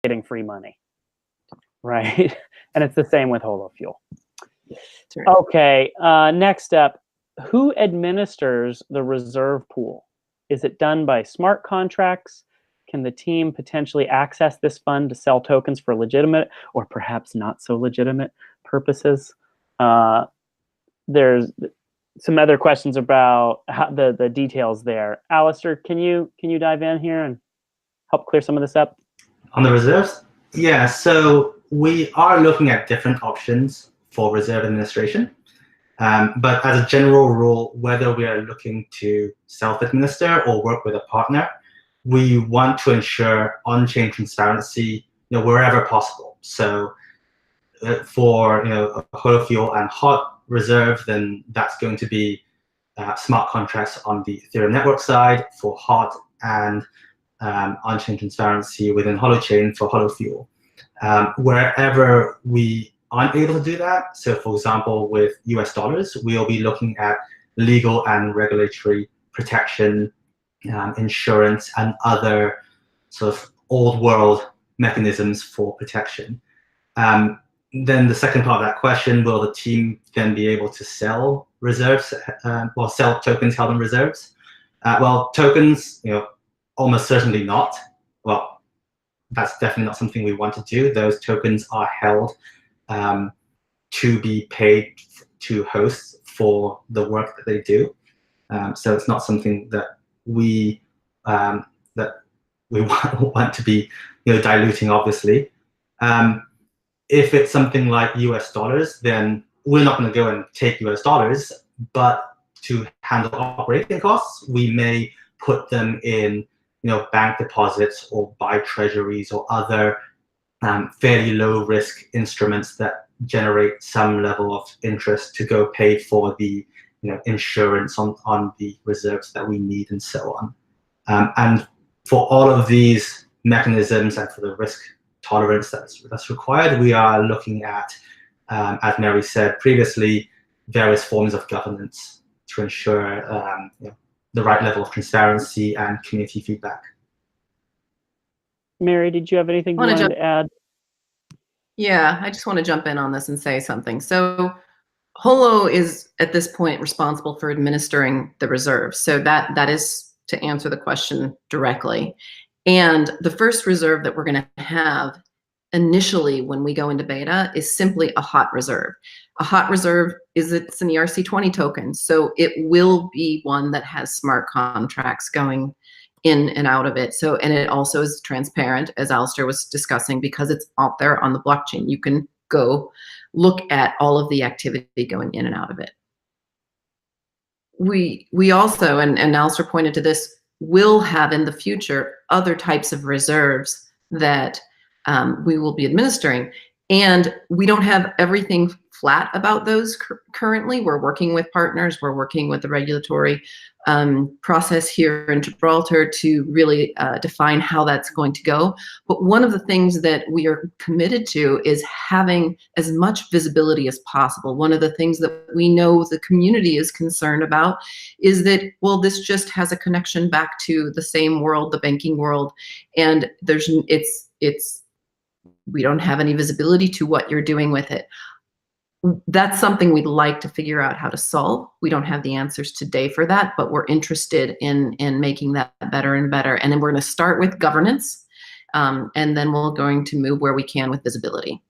getting free money, right? And it's the same with HoloFuel. Right. Okay, next up, who administers the reserve pool? Is it done by smart contracts? Can the team potentially access this fund to sell tokens for legitimate or perhaps not so legitimate purposes? There's some other questions about how the details there. Alistair, can you dive in here and help clear some of this up? On the reserves? Yeah, so we are looking at different options for reserve administration. But as a general rule, whether we are looking to self-administer or work with a partner, we want to ensure on-chain transparency, wherever possible. So for HoloFuel and Hot Reserve, then that's going to be smart contracts on the Ethereum Network side for Hot, and on-chain transparency within Holochain for HoloFuel. Wherever we aren't able to do that, so for example, with US dollars, we'll be looking at legal and regulatory protection, insurance, and other sort of old world mechanisms for protection. Then the second part of that question, will the team then be able to sell reserves, or sell tokens held in reserves? Well, tokens, almost certainly not. Well, that's definitely not something we want to do. Those tokens are held to be paid to hosts for the work that they do. So it's not something that we want to be diluting, obviously. If it's something like US dollars, then we're not going to go and take US dollars, but to handle operating costs, we may put them in bank deposits or buy treasuries or other fairly low risk instruments that generate some level of interest to go pay for the insurance on the reserves that we need and so on. And for all of these mechanisms and for the risk tolerance that's required, we are looking at, as Mary said previously, various forms of governance to ensure the right level of transparency and community feedback. Mary, did you have anything you wanted to add? Yeah, I just want to jump in on this and say something. So Holo is at this point responsible for administering the reserves. So that is to answer the question directly. And the first reserve that we're going to have initially when we go into beta is simply a hot reserve. A hot reserve it's an ERC20 token. So it will be one that has smart contracts going in and out of it. So, and it also is transparent, as Alistair was discussing, because it's out there on the blockchain. You can go look at all of the activity going in and out of it. We also, and Alistair pointed to this, will have in the future other types of reserves that we will be administering. And we don't have everything flat about those currently. We're working with partners. We're working with the regulatory process here in Gibraltar to really define how that's going to go. But one of the things that we are committed to is having as much visibility as possible. One of the things that we know the community is concerned about is that, well, this just has a connection back to the same world, the banking world, and we don't have any visibility to what you're doing with it. That's something we'd like to figure out how to solve. We don't have the answers today for that, but we're interested in making that better and better. And then we're going to start with governance, and then we're going to move where we can with visibility.